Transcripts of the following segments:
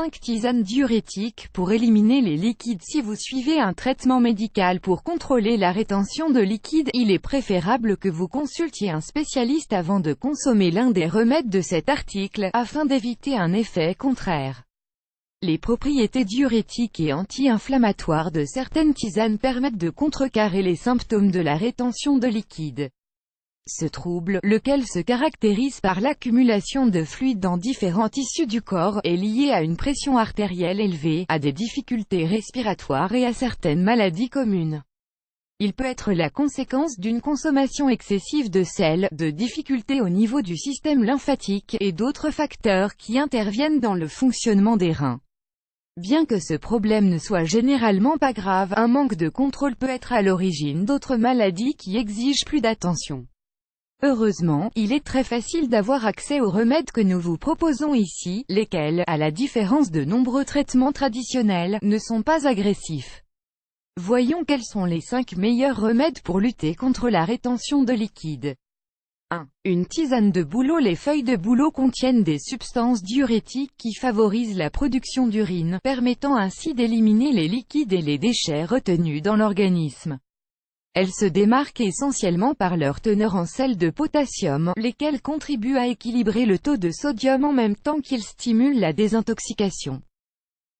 5 tisanes diurétiques pour éliminer les liquides. Si vous suivez un traitement médical pour contrôler la rétention de liquide, il est préférable que vous consultiez un spécialiste avant de consommer l'un des remèdes de cet article, afin d'éviter un effet contraire. Les propriétés diurétiques et anti-inflammatoires de certaines tisanes permettent de contrecarrer les symptômes de la rétention de liquide. Ce trouble, lequel se caractérise par l'accumulation de fluide dans différents tissus du corps, est lié à une pression artérielle élevée, à des difficultés respiratoires et à certaines maladies communes. Il peut être la conséquence d'une consommation excessive de sel, de difficultés au niveau du système lymphatique, et d'autres facteurs qui interviennent dans le fonctionnement des reins. Bien que ce problème ne soit généralement pas grave, un manque de contrôle peut être à l'origine d'autres maladies qui exigent plus d'attention. Heureusement, il est très facile d'avoir accès aux remèdes que nous vous proposons ici, lesquels, à la différence de nombreux traitements traditionnels, ne sont pas agressifs. Voyons quels sont les 5 meilleurs remèdes pour lutter contre la rétention de liquide. 1. Une tisane de bouleau. Les feuilles de bouleau contiennent des substances diurétiques qui favorisent la production d'urine, permettant ainsi d'éliminer les liquides et les déchets retenus dans l'organisme. Elles se démarquent essentiellement par leur teneur en sel de potassium, lesquels contribuent à équilibrer le taux de sodium en même temps qu'ils stimulent la désintoxication.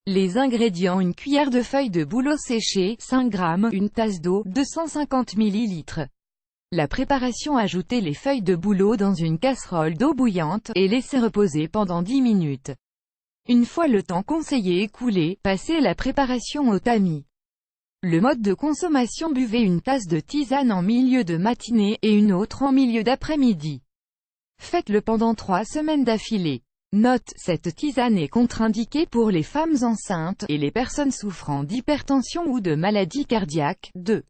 Les ingrédients: une cuillère de feuilles de bouleau séchées, 5 g, une tasse d'eau, 250 ml. La préparation: ajoutez les feuilles de bouleau dans une casserole d'eau bouillante, et laissez reposer pendant 10 minutes. Une fois le temps conseillé écoulé, passez la préparation au tamis. Le mode de consommation: buvez une tasse de tisane en milieu de matinée, et une autre en milieu d'après-midi. Faites-le pendant 3 semaines d'affilée. Note: cette tisane est contre-indiquée pour les femmes enceintes, et les personnes souffrant d'hypertension ou de maladies cardiaques. 2.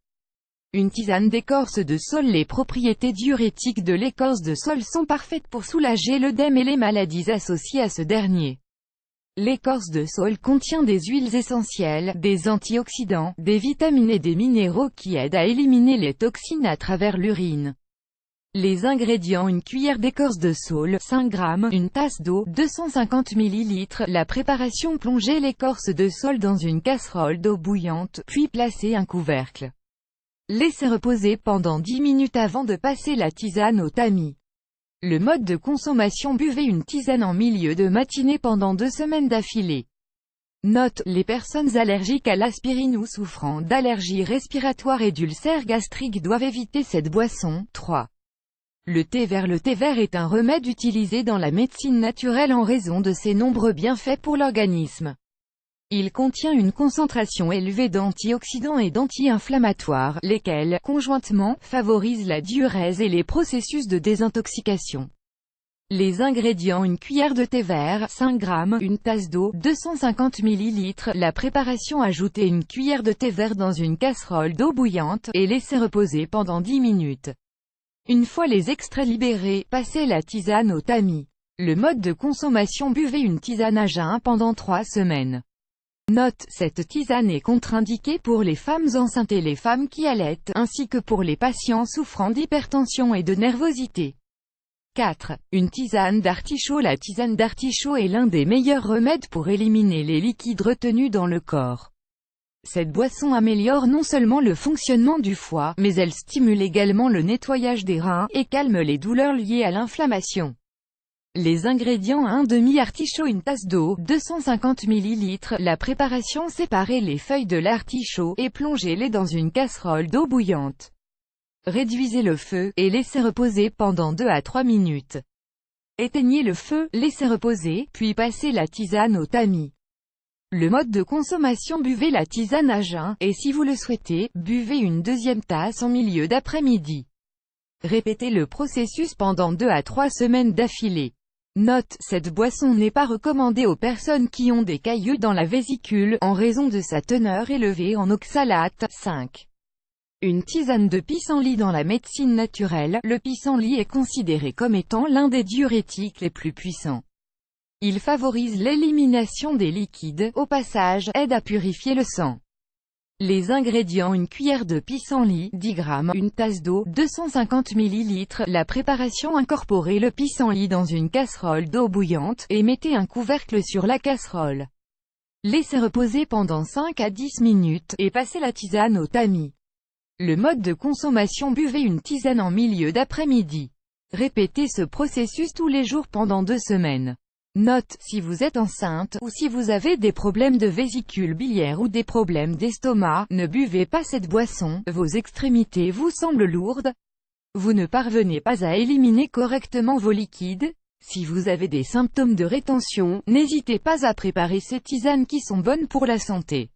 Une tisane d'écorce de saule. Les propriétés diurétiques de l'écorce de saule sont parfaites pour soulager l'œdème et les maladies associées à ce dernier. L'écorce de saule contient des huiles essentielles, des antioxydants, des vitamines et des minéraux qui aident à éliminer les toxines à travers l'urine. Les ingrédients: une cuillère d'écorce de saule, 5 g, une tasse d'eau, 250 ml. La préparation: plongez l'écorce de saule dans une casserole d'eau bouillante, puis placez un couvercle. Laissez reposer pendant 10 minutes avant de passer la tisane au tamis. Le mode de consommation: buvez une tisane en milieu de matinée pendant 2 semaines d'affilée. Note: les personnes allergiques à l'aspirine ou souffrant d'allergies respiratoires et d'ulcères gastriques doivent éviter cette boisson. 3. Le thé vert. Le thé vert est un remède utilisé dans la médecine naturelle en raison de ses nombreux bienfaits pour l'organisme. Il contient une concentration élevée d'antioxydants et d'anti-inflammatoires, lesquels, conjointement, favorisent la diurèse et les processus de désintoxication. Les ingrédients: une cuillère de thé vert, 5 g, une tasse d'eau, 250 ml. La préparation: ajoutez une cuillère de thé vert dans une casserole d'eau bouillante, et laissez reposer pendant 10 minutes. Une fois les extraits libérés, passez la tisane au tamis. Le mode de consommation: buvez une tisane à jeun pendant 3 semaines. Note: cette tisane est contre-indiquée pour les femmes enceintes et les femmes qui allaitent, ainsi que pour les patients souffrant d'hypertension et de nervosité. 4. Une tisane d'artichaut. La tisane d'artichaut est l'un des meilleurs remèdes pour éliminer les liquides retenus dans le corps. Cette boisson améliore non seulement le fonctionnement du foie, mais elle stimule également le nettoyage des reins, et calme les douleurs liées à l'inflammation. Les ingrédients: un demi-artichaut, une tasse d'eau, 250 ml. La préparation: séparez les feuilles de l'artichaut, et plongez-les dans une casserole d'eau bouillante. Réduisez le feu, et laissez reposer pendant 2 à 3 minutes. Éteignez le feu, laissez reposer, puis passez la tisane au tamis. Le mode de consommation: buvez la tisane à jeun, et si vous le souhaitez, buvez une deuxième tasse en milieu d'après-midi. Répétez le processus pendant 2 à 3 semaines d'affilée. Note: cette boisson n'est pas recommandée aux personnes qui ont des cailloux dans la vésicule, en raison de sa teneur élevée en oxalate. 5. Une tisane de pissenlit. Dans la médecine naturelle, le pissenlit est considéré comme étant l'un des diurétiques les plus puissants. Il favorise l'élimination des liquides, au passage, aide à purifier le sang. Les ingrédients: une cuillère de pissenlit, 10 g, une tasse d'eau, 250 ml. La préparation: incorporez le pissenlit dans une casserole d'eau bouillante, et mettez un couvercle sur la casserole. Laissez reposer pendant 5 à 10 minutes, et passez la tisane au tamis. Le mode de consommation: buvez une tisane en milieu d'après-midi. Répétez ce processus tous les jours pendant 2 semaines. Note: si vous êtes enceinte, ou si vous avez des problèmes de vésicule biliaire ou des problèmes d'estomac, ne buvez pas cette boisson, vos extrémités vous semblent lourdes, vous ne parvenez pas à éliminer correctement vos liquides. Si vous avez des symptômes de rétention, n'hésitez pas à préparer ces tisanes qui sont bonnes pour la santé.